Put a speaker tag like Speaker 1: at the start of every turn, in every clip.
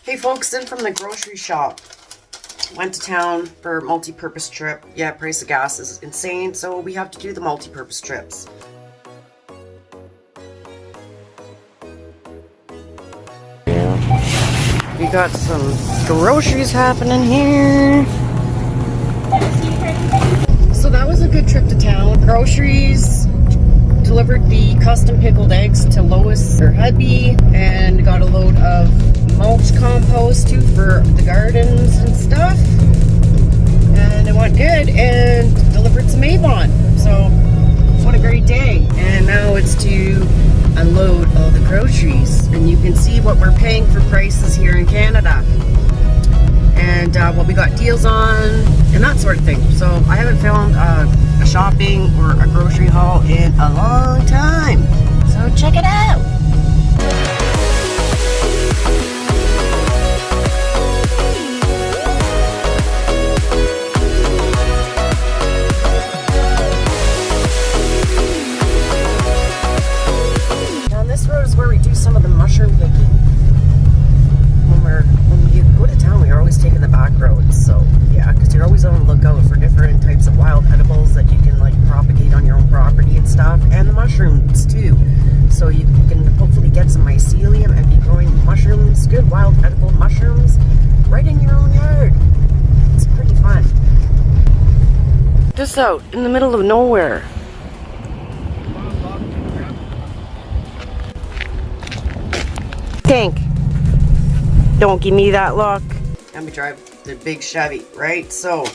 Speaker 1: Hey folks, in from the grocery shop. Went to town for a multi-purpose trip. Yeah, price of gas is insane, so we have to do the multi-purpose trips. Yeah. We got some groceries happening here. So that was a good trip to town. Groceries, delivered the custom pickled eggs to Lois, her hubby, and got a load of mulch compost too for the gardens and stuff. And it went good, and delivered some Avon. So what a great day. And now it's to unload all the groceries, and you can see what we're paying for prices here in Canada, and what we got deals on and that sort of thing. So I haven't found a shopping or a grocery haul in a long time, so check it out. Now this road is where we do some of the mushroom picking. When you go to town, we're always taking the back roads, so yeah, because you're always on the lookout for different types of wild edibles that you can like propagate on your own property and stuff, and the mushrooms too. So you can hopefully get some mycelium and be growing mushrooms, good wild edible mushrooms, right in your own yard. It's pretty fun. Just out in the middle of nowhere. Tank. Don't give me that look. Let me drive the big Chevy, right? So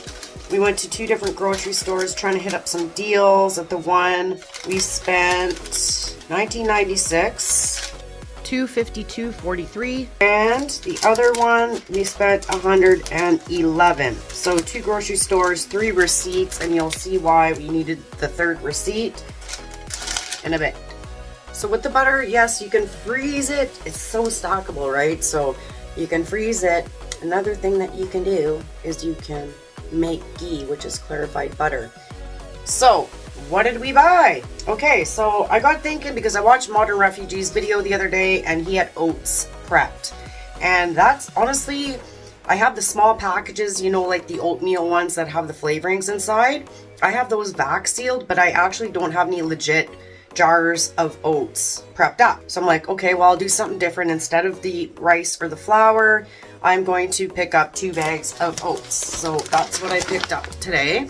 Speaker 1: we went to 2 different grocery stores trying to hit up some deals. At the one, we spent $19.96, $252.43, and the other one we spent $111. So 2 grocery stores, 3 receipts, and you'll see why we needed the 3rd receipt in a bit. So with the butter, yes, you can freeze it. It's so stockable, right? So you can freeze it. Another thing that you can do is you can make ghee, which is clarified butter. So what did we buy? Okay, so I got thinking because I watched Modern Refugee's video the other day and he had oats prepped. And that's honestly, I have the small packages, you know, like the oatmeal ones that have the flavorings inside. I have those vac sealed, but I actually don't have any legit jars of oats prepped up. So I'm like, okay, well, I'll do something different. Instead of the rice or the flour, I'm going to pick up 2 bags of oats. So that's what I picked up today.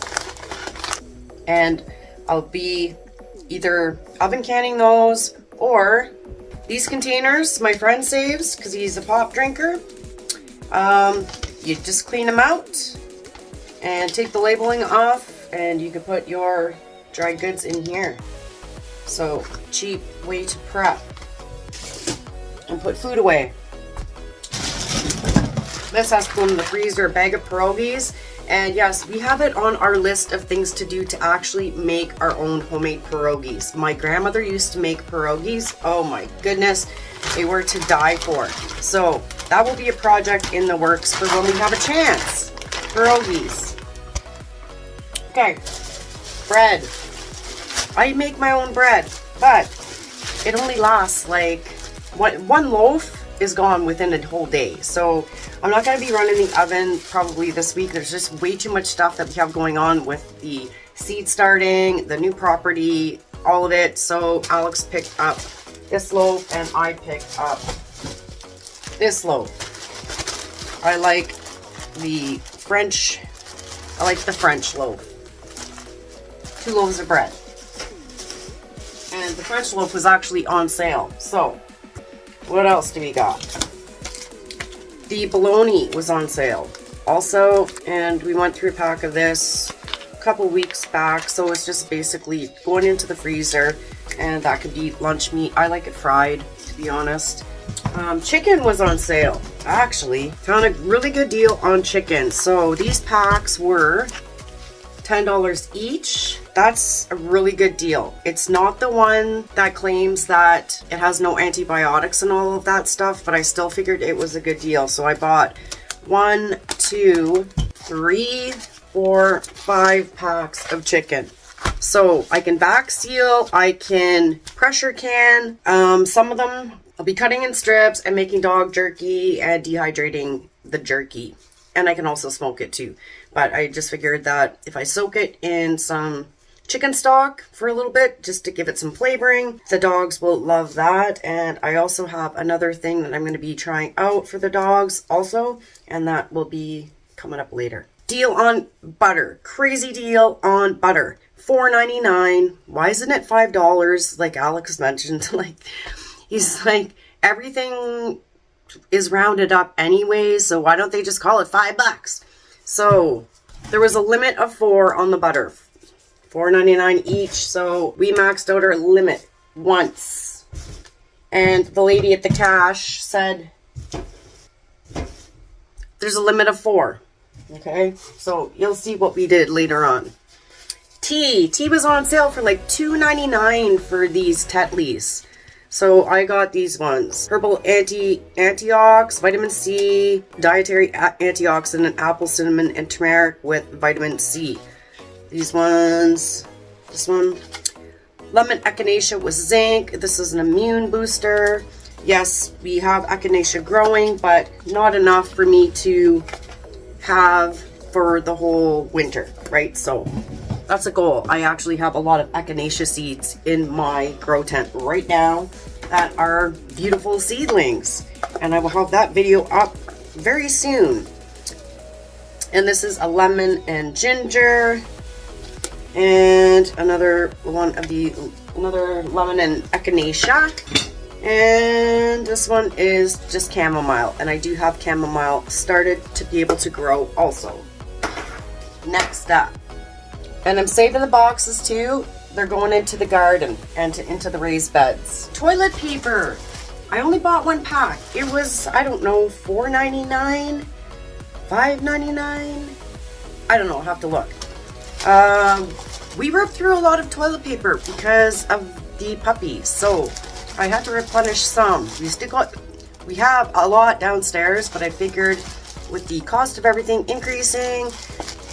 Speaker 1: And I'll be either oven canning those, or these containers my friend saves because he's a pop drinker. You just clean them out and take the labeling off, and you can put your dry goods in here. So, cheap way to prep and put food away. This has to go in the freezer, a bag of Perogies. And yes, we have it on our list of things to do to actually make our own homemade Perogies. My grandmother used to make Perogies. Oh my goodness, they were to die for. So that will be a project in the works for when we have a chance. Perogies. Okay, bread. I make my own bread, but it only lasts like one loaf is gone within a whole day. So I'm not going to be running the oven probably this week. There's just way too much stuff that we have going on with the seed starting, the new property, all of it. So Alex picked up this loaf and I picked up this loaf. I like the French loaf. 2 loaves of bread. And the French loaf was actually on sale. So, what else do we got? The bologna was on sale also, and we went through a pack of this a couple weeks back. So it's just basically going into the freezer, and that could be lunch meat. I like it fried, to be honest. Chicken was on sale. Actually, found a really good deal on chicken. So these packs were $10 each. That's a really good deal. It's not the one that claims that it has no antibiotics and all of that stuff, but I still figured it was a good deal. So I bought 1, 2, 3, 4, 5 packs of chicken. So I can vac seal, I can pressure can. Some of them I'll be cutting in strips and making dog jerky and dehydrating the jerky. And I can also smoke it too. But I just figured that if I soak it in some chicken stock for a little bit, just to give it some flavoring, the dogs will love that. And I also have another thing that I'm going to be trying out for the dogs also. And that will be coming up later. Deal on butter. Crazy deal on butter. $4.99. Why isn't it $5? Like Alex mentioned. Like, he's like, everything is rounded up anyway, so why don't they just call it $5? So there was a limit of 4 on the butter, $4.99 each. So we maxed out our limit once, and the lady at the cash said there's a limit of 4. Okay, so you'll see what we did later on. Tea was on sale for like $2.99 for these Tetleys. So I got these ones. Herbal antiox, vitamin C, dietary antioxidant, apple, cinnamon, and turmeric with vitamin C. These ones, this one, lemon echinacea with zinc. This is an immune booster. Yes, we have echinacea growing, but not enough for me to have for the whole winter, right? So that's a goal. I actually have a lot of echinacea seeds in my grow tent right now that are beautiful seedlings. And I will have that video up very soon. And this is a lemon and ginger. And another one of the, another lemon and echinacea. And this one is just chamomile. And I do have chamomile started to be able to grow also. Next up. And I'm saving the boxes too. They're going into the garden and into the raised beds. Toilet paper. I only bought 1 pack. It was, I don't know, $4.99, $5.99. I don't know, I'll have to look. We ripped through a lot of toilet paper because of the puppies. So I had to replenish some. We have a lot downstairs, but I figured with the cost of everything increasing,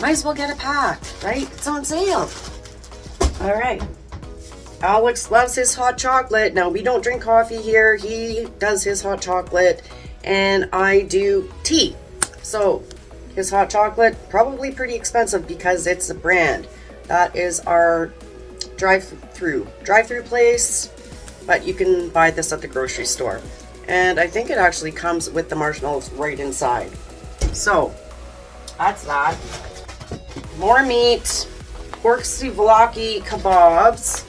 Speaker 1: might as well get a pack, right? It's on sale. All right. Alex loves his hot chocolate. Now, we don't drink coffee here. He does his hot chocolate, and I do tea. So, his hot chocolate, probably pretty expensive because it's a brand. That is our drive-through place, but you can buy this at the grocery store. And I think it actually comes with the marshmallows right inside. So, that's that. More meat, pork souvlaki kabobs.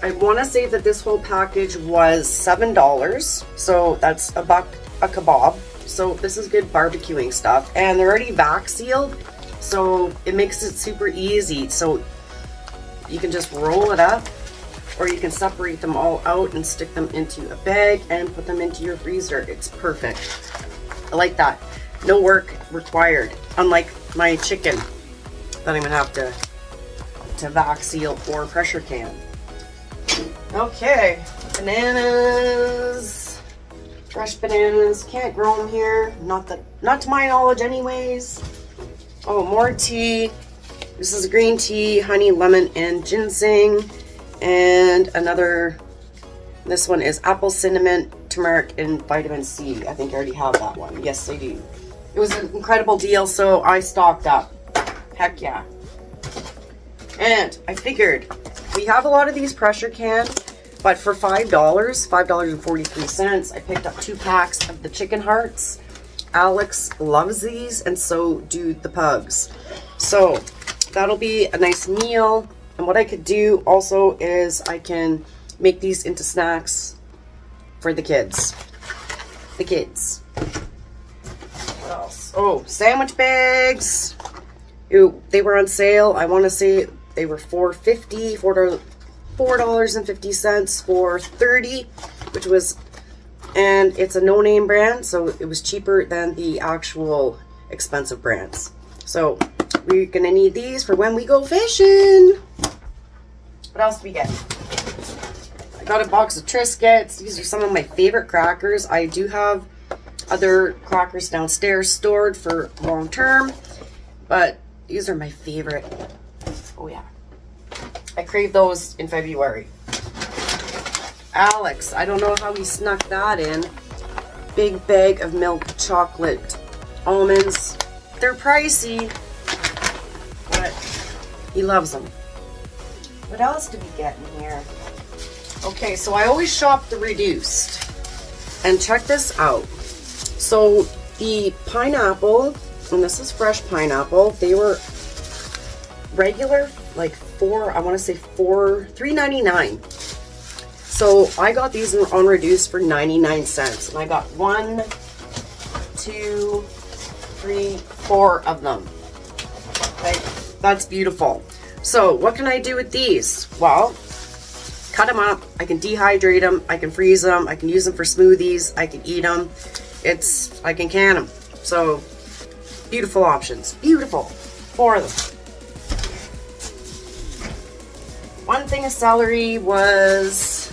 Speaker 1: I want to say that this whole package was $7, so that's $1 a kebab. So this is good barbecuing stuff, and they're already vac sealed, so it makes it super easy. So you can just roll it up, or you can separate them all out and stick them into a bag and put them into your freezer. It's perfect. I like that. No work required, unlike my chicken that I'm gonna have to vac seal or pressure can. Okay, bananas, fresh bananas. Can't grow them here, not to my knowledge, anyways. Oh, more tea. This is green tea, honey, lemon, and ginseng, and another. This one is apple, cinnamon, turmeric, and vitamin C. I think I already have that one. Yes, I do. It was an incredible deal, so I stocked up. Heck yeah. And I figured we have a lot of these pressure cans, but for $5.43, I picked up 2 packs of the chicken hearts. Alex loves these, and so do the pugs. So that'll be a nice meal. And what I could do also is I can make these into snacks for the kids. What else? Oh, sandwich bags. Ooh, they were on sale. I want to say they were $4.50 for 30, which was, and it's a no-name brand, so it was cheaper than the actual expensive brands. So we're gonna need these for when we go fishing. What else do we get? I got a box of Triscuits. These are some of my favorite crackers. I do have other crackers downstairs stored for long term, but these are my favorite. Oh yeah. I crave those in February. Alex, I don't know how he snuck that in. Big bag of milk chocolate almonds. They're pricey, but he loves them. What else did we get in here? Okay, so I always shop the reduced. And check this out. So the pineapple, and this is fresh pineapple, they were regular, like $3.99. So I got these on reduced for 99 cents. And I got 1, 2, 3, 4 of them. Okay, that's beautiful. So what can I do with these? Well, cut them up. I can dehydrate them. I can freeze them. I can use them for smoothies. I can eat them. I can can them. So beautiful options. Beautiful. 4 of them. One thing of celery was,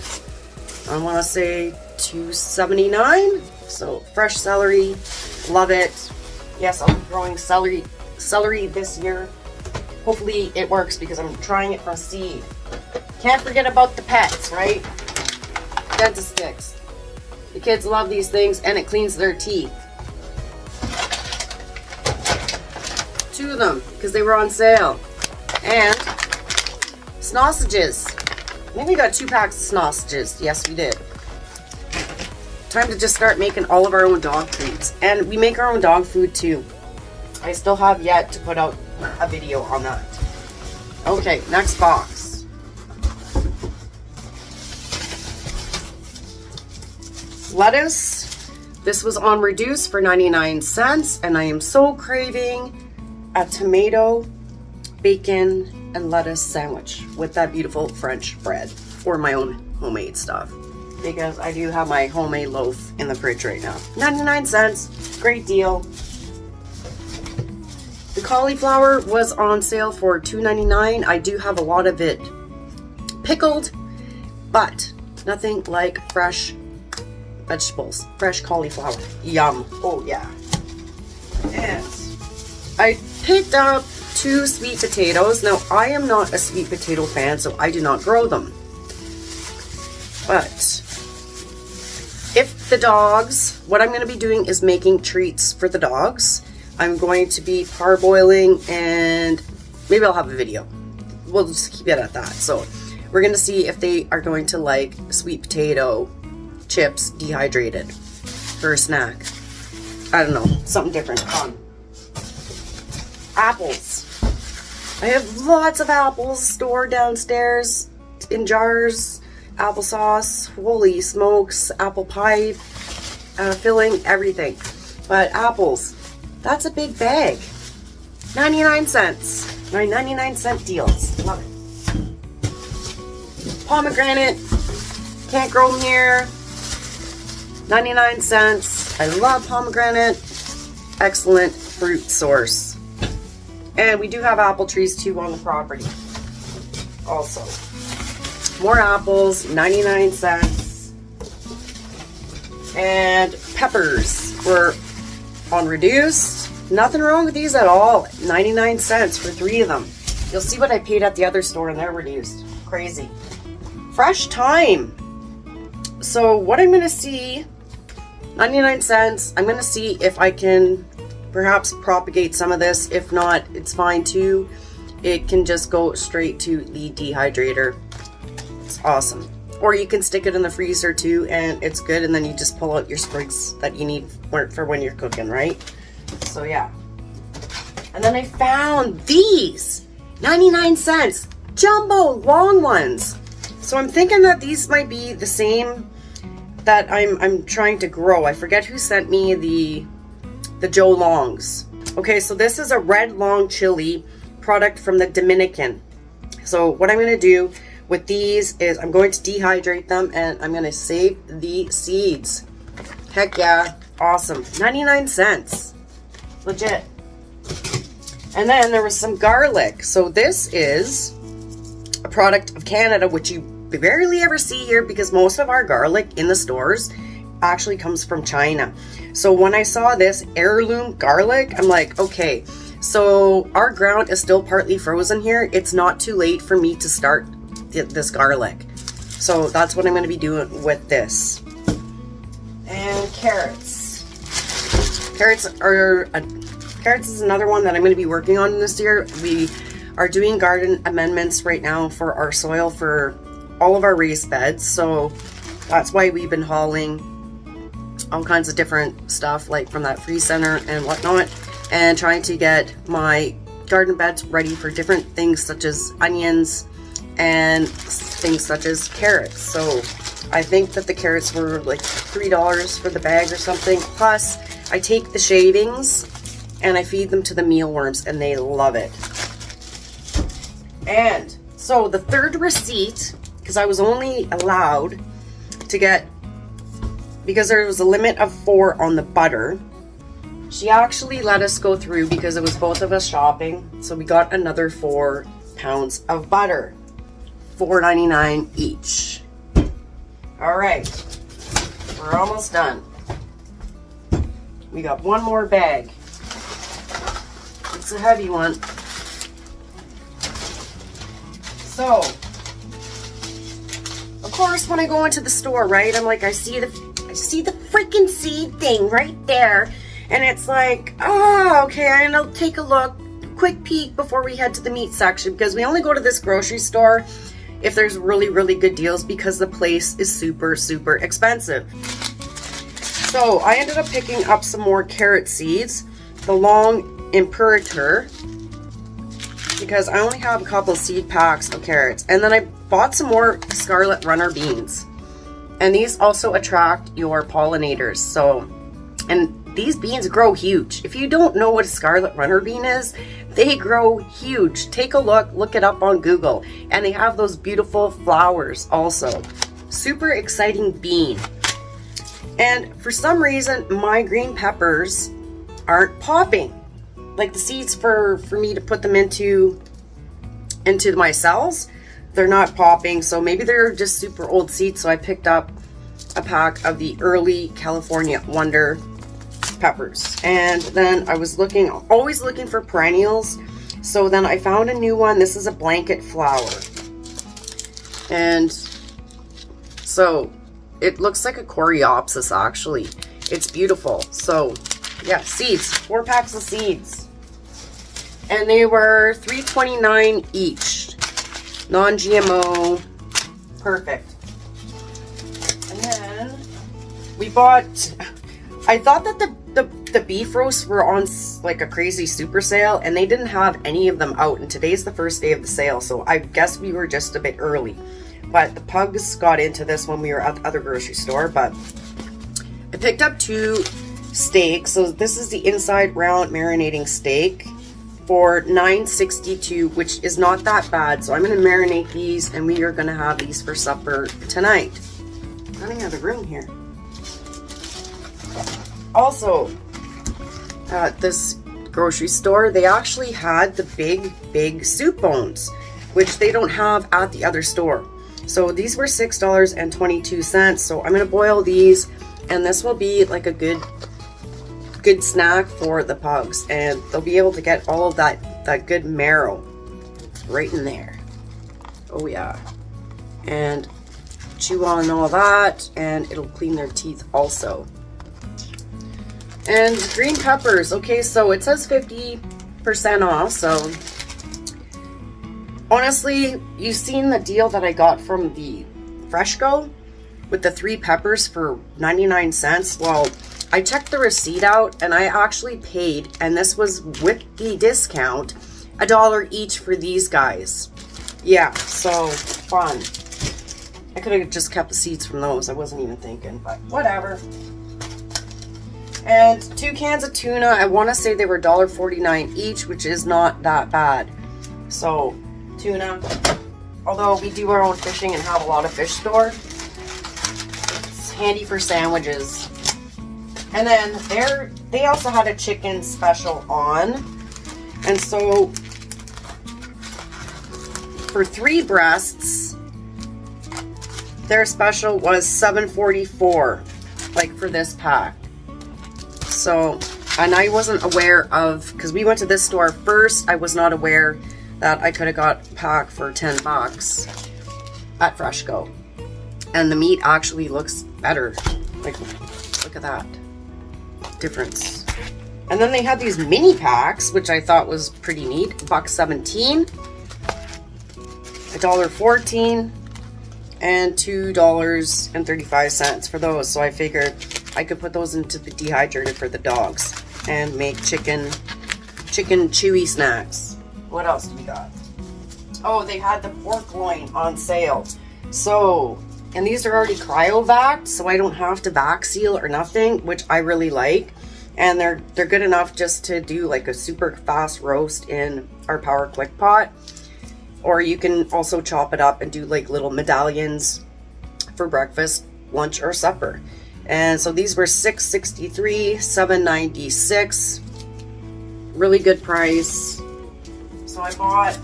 Speaker 1: I want to say $2.79. So fresh celery, love it. Yes, I'll be growing celery this year. Hopefully it works because I'm trying it from seed. Can't forget about the pets, right? Dentist sticks. The kids love these things and it cleans their teeth. 2 of them because they were on sale. And sausages. I think we got 2 packs of sausages. Yes, we did. Time to just start making all of our own dog treats. And we make our own dog food too. I still have yet to put out a video on that. Okay, next box. Lettuce. This was on reduced for 99 cents. And I am so craving a tomato, bacon, and lettuce sandwich with that beautiful French bread or my own homemade stuff, because I do have my homemade loaf in the fridge right now. 99 cents, great deal. The cauliflower was on sale for $2.99. I do have a lot of it pickled, but nothing like fresh vegetables, fresh cauliflower. Yum. Oh yeah. And I picked up 2 sweet potatoes. Now, I am not a sweet potato fan, so I do not grow them. But if the dogs, what I'm going to be doing is making treats for the dogs. I'm going to be parboiling and maybe I'll have a video. We'll just keep it at that. So we're going to see if they are going to like sweet potato chips dehydrated for a snack. I don't know, something different, fun. Apples. I have lots of apples stored downstairs in jars. Applesauce, holy smokes, apple pie, filling, everything. But apples, that's a big bag. 99 cents. My 99-cent deals. Love it. Pomegranate, can't grow them here. 99 cents. I love pomegranate. Excellent fruit source. And we do have apple trees too on the property. Also. More apples, 99 cents. And peppers were on reduced. Nothing wrong with these at all. 99 cents for 3 of them. You'll see what I paid at the other store and they're reduced. Crazy. Fresh thyme. So what I'm going to see, 99 cents. I'm going to see if I can perhaps propagate some of this. If not, it's fine too. It can just go straight to the dehydrator. It's awesome. Or you can stick it in the freezer too and it's good, and then you just pull out your sprigs that you need for when you're cooking, right? So yeah. And then I found these 99 cents jumbo long ones. So I'm thinking that these might be the same that I'm trying to grow. I forget who sent me the Joe Longs. Okay, so this is a red long chili product from the Dominican. So what I'm going to do with these is I'm going to dehydrate them and I'm going to save the seeds. Heck yeah, awesome. 99 cents. Legit. And then there was some garlic. So this is a product of Canada, which you barely ever see here because most of our garlic in the stores actually comes from China. So when I saw this heirloom garlic, I'm like, okay, so our ground is still partly frozen here. It's not too late for me to start this garlic. So that's what I'm going to be doing with this. And carrots. Carrots is another one that I'm going to be working on this year. We are doing garden amendments right now for our soil for all of our raised beds. So that's why we've been hauling all kinds of different stuff, like from that free center and whatnot, and trying to get my garden beds ready for different things such as onions and things such as carrots. So I think that the carrots were like $3 for the bag or something. Plus I take the shavings and I feed them to the mealworms and they love it. And so the third receipt, because I was only allowed to get, because there was a limit of 4 on the butter, she actually let us go through because it was both of us shopping. So we got another 4 pounds of butter, $4.99 each. All right, we're almost done. We got one more bag. It's a heavy one. So, of course, when I go into the store, right, I'm like, I see the freaking seed thing right there, and it's like, oh, okay, I'm gonna take a look, quick peek before we head to the meat section, because we only go to this grocery store if there's really, really good deals, because the place is super, super expensive. So I ended up picking up some more carrot seeds, the long imperator, because I only have a couple of seed packs of carrots. And then I bought some more scarlet runner beans. And these also attract your pollinators. So, and these beans grow huge. If you don't know what a scarlet runner bean is, they grow huge. Take a look it up on Google. And they have those beautiful flowers also. Super exciting bean. And for some reason, my green peppers aren't popping. Like the seeds for me to put them into my cells, they're not popping. So maybe they're just super old seeds. So I picked up a pack of the early California Wonder peppers. And then I was always looking for perennials. So then I found a new one. This is a blanket flower. And so it looks like a coreopsis actually. It's beautiful. So yeah, seeds, 4 packs of seeds. And they were $3.29 each. Non-GMO. Perfect. And then we bought, I thought that the beef roasts were on like a crazy super sale, and they didn't have any of them out, and today's the first day of the sale, so I guess we were just a bit early. But the Pugs got into this when we were at the other grocery store. But I picked up 2 steaks. So this is the inside round marinating steak for $9.62, which is not that bad. So I'm going to marinate these, and we are going to have these for supper tonight. Running out of room here. Also, at this grocery store, they actually had the big soup bones, which they don't have at the other store. So these were $6.22. So I'm going to boil these, and this will be like a good snack for the pugs, and they'll be able to get all of that good marrow right in there. Oh yeah. And chew on all that, and it'll clean their teeth also. And green peppers. Okay, so it says 50% off. So honestly, you've seen the deal that I got from the Freshco with the 3 peppers for 99 cents. Well, I checked the receipt out, and I actually paid, and this was with the discount, $1 each for these guys. Yeah, so fun. I could have just kept the seeds from those. I wasn't even thinking, but whatever. And 2 cans of tuna. I want to say they were $1.49 each, which is not that bad. So tuna, although we do our own fishing and have a lot of fish stored, it's handy for sandwiches. And then they also had a chicken special on, and so for 3 breasts, their special was $7.44, like for this pack. So, and I wasn't aware of, because we went to this store first, I was not aware that I could have got a pack for $10 at Freshco. And the meat actually looks better. Like, look at that difference. And then they had these mini packs, which I thought was pretty neat. $1.17, $1.14, and $2.35 for those. So I figured I could put those into the dehydrator for the dogs and make chicken chewy snacks. What else do we got? Oh, they had the pork loin on sale. So, and these are already cryovac, so I don't have to vac seal or nothing, which I really like. And they're good enough just to do like a super fast roast in our Power Quick Pot. Or you can also chop it up and do like little medallions for breakfast, lunch, or supper. And so these were $6.63, $7.96. Really good price. So I bought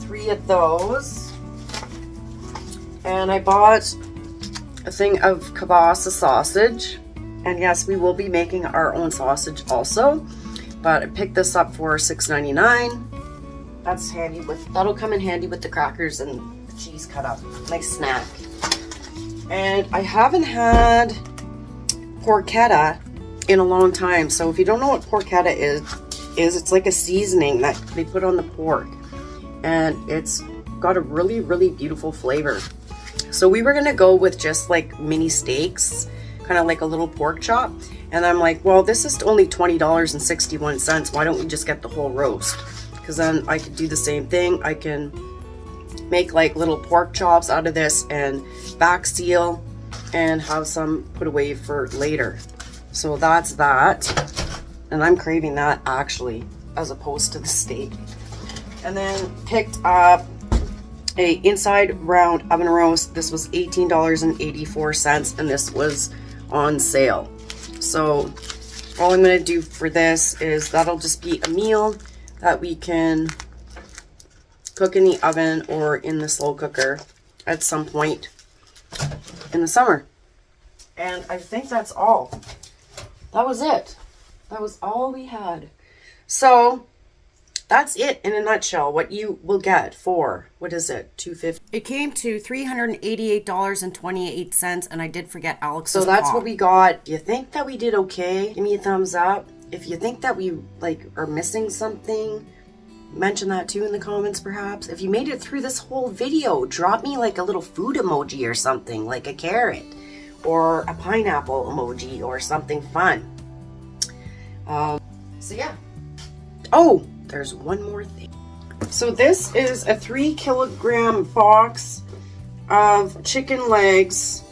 Speaker 1: 3 of those. And I bought a thing of kielbasa sausage. And yes, we will be making our own sausage also. But I picked this up for $6.99. That's handy that'll come in handy with the crackers and the cheese cut up. Nice snack. And I haven't had porchetta in a long time. So if you don't know what porchetta is it's like a seasoning that they put on the pork. And it's got a really, really beautiful flavor. So we were gonna go with just like mini steaks, kind of like a little pork chop. And I'm like, well, this is only $20.61. Why don't we just get the whole roast? Because then I could do the same thing. I can make like little pork chops out of this and vac seal and have some put away for later. So that's that. And I'm craving that actually, as opposed to the steak. And then picked up a inside round oven roast. This was $18.84 and this was on sale. So all I'm gonna do for this is that'll just be a meal that we can cook in the oven or in the slow cooker at some point in the summer. And I think that's all. That was it. That was all we had. So that's it in a nutshell, what you will get for, what is it, $250? It came to $388.28, and I did forget Alex's So that's what we got. If you think that we did okay, give me a thumbs up. If you think that we like are missing something, mention that too in the comments perhaps. If you made it through this whole video, drop me like a little food emoji or something, like a carrot or a pineapple emoji or something fun. So yeah. Oh, there's one more thing. So this is a 3-kilogram box of chicken legs.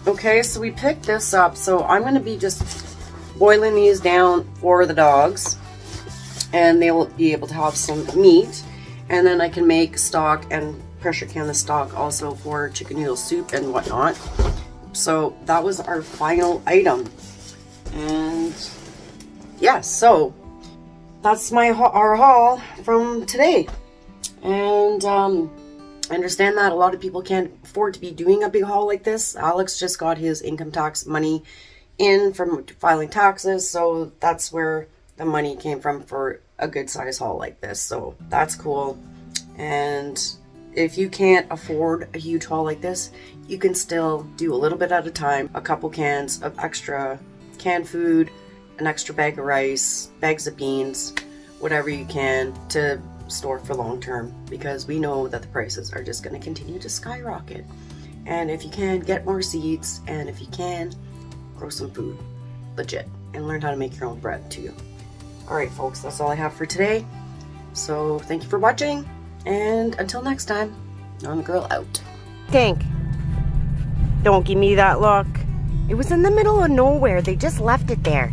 Speaker 1: Okay, so we picked this up. So I'm going to be just boiling these down for the dogs. And they'll be able to have some meat. And then I can make stock and pressure can the stock also for chicken noodle soup and whatnot. So that was our final item. And yeah, so that's our haul from today. And I understand that a lot of people can't afford to be doing a big haul like this. Alex just got his income tax money in from filing taxes, so that's where the money came from for a good size haul like this. So that's cool. And if you can't afford a huge haul like this, you can still do a little bit at a time, a couple cans of extra canned food, an extra bag of rice, bags of beans, whatever you can to store for long term, because we know that the prices are just going to continue to skyrocket. And if you can, get more seeds, and if you can, grow some food, legit, and learn how to make your own bread too. Alright folks, that's all I have for today. So thank you for watching, and until next time, I'm the girl out. Think. Don't give me that look. It was in the middle of nowhere. They just left it there.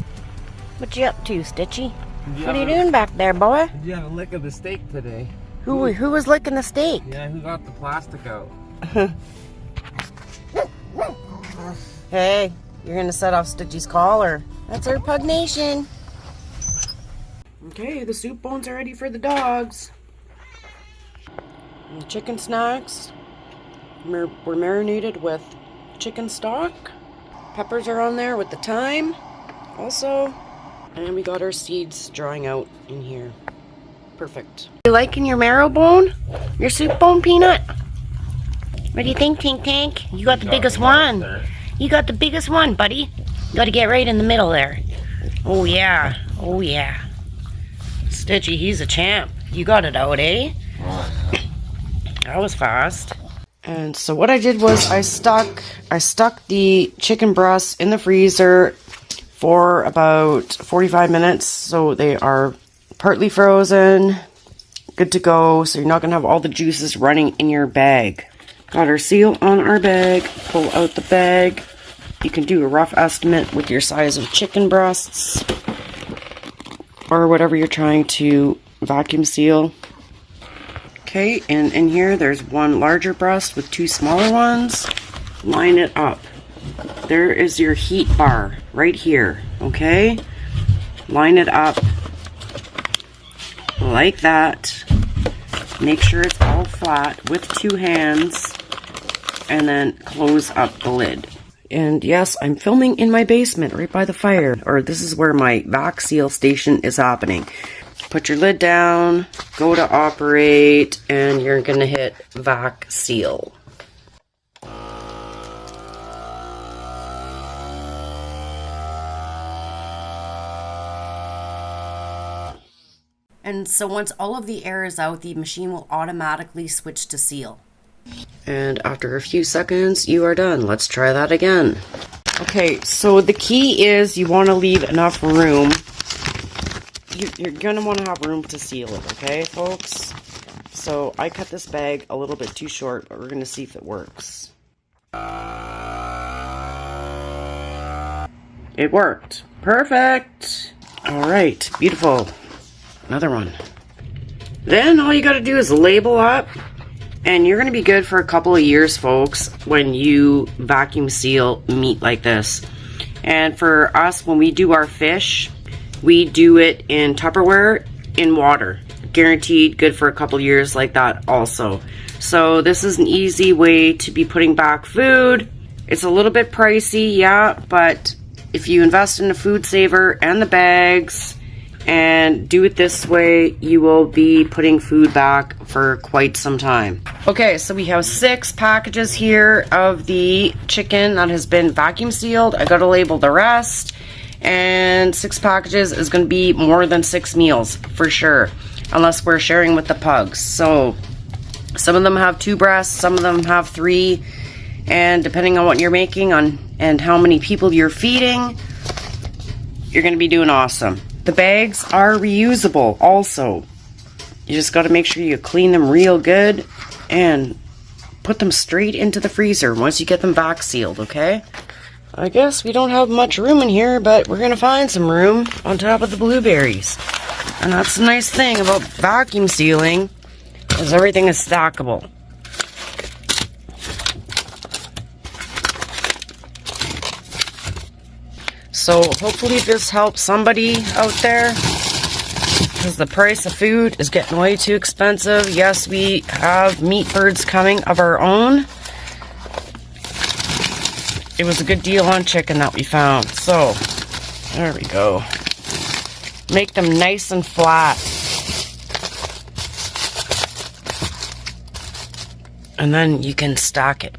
Speaker 1: What you up to, Stitchy? What are you doing back there, boy?
Speaker 2: Did you have a lick of the steak today?
Speaker 1: Who was licking the steak?
Speaker 2: Yeah, who got the plastic out?
Speaker 1: Hey, you're gonna set off Stitchy's collar. That's our Pug Nation. Okay, the soup bones are ready for the dogs. And the chicken snacks. We're marinated with chicken stock. Peppers are on there with the thyme also. And we got our seeds drying out in here. Perfect. You liking your marrow bone? Your soup bone, Peanut?
Speaker 3: What do you think, Tink Tank? You got the biggest one. You got the biggest one, buddy. You got to get right in the middle there. Oh yeah. Oh yeah. Stitchy, he's a champ. You got it out, eh? That was fast.
Speaker 1: And so what I did was I stuck the chicken breasts in the freezer for about 45 minutes, so they are partly frozen, good to go, so you're not gonna have all the juices running in your bag. Got our seal on our bag, pull out the bag. You can do a rough estimate with your size of chicken breasts or whatever you're trying to vacuum seal. Okay, and in here there's one larger breast with two smaller ones. Line it up. There is your heat bar right here, okay? Line it up like that. Make sure it's all flat with two hands, and then close up the lid. And yes, I'm filming in my basement right by the fire, or this is where my vac seal station is happening. Put your lid down, go to operate, and you're gonna hit vac seal. And so once all of the air is out, the machine will automatically switch to seal. And after a few seconds, you are done. Let's try that again. Okay, so the key is you want to leave enough room. You're going to want to have room to seal it, okay, folks? So I cut this bag a little bit too short, but we're going to see if it works. It worked. Perfect. All right, beautiful. Another one. Then all you got to do is label up, and you're going to be good for a couple of years, folks, when you vacuum seal meat like this. And for us, when we do our fish, we do it in Tupperware in water. Guaranteed good for a couple of years like that also. So this is an easy way to be putting back food. It's a little bit pricey, yeah, but if you invest in the Foodsaver and the bags and do it this way, you will be putting food back for quite some time. Okay, so we have 6 packages here of the chicken that has been vacuum sealed. I gotta label the rest. And 6 packages is gonna be more than 6 meals for sure, unless we're sharing with the pugs. So some of them have 2 breasts, some of them have 3, and depending on what you're making and how many people you're feeding, you're gonna be doing awesome. The bags are reusable also. You just got to make sure you clean them real good and put them straight into the freezer once you get them vac sealed, okay? I guess we don't have much room in here, but we're going to find some room on top of the blueberries. And that's the nice thing about vacuum sealing, is everything is stackable. So hopefully this helps somebody out there, because the price of food is getting way too expensive. Yes, we have meat birds coming of our own. It was a good deal on chicken that we found. So there we go. Make them nice and flat. And then you can stack it.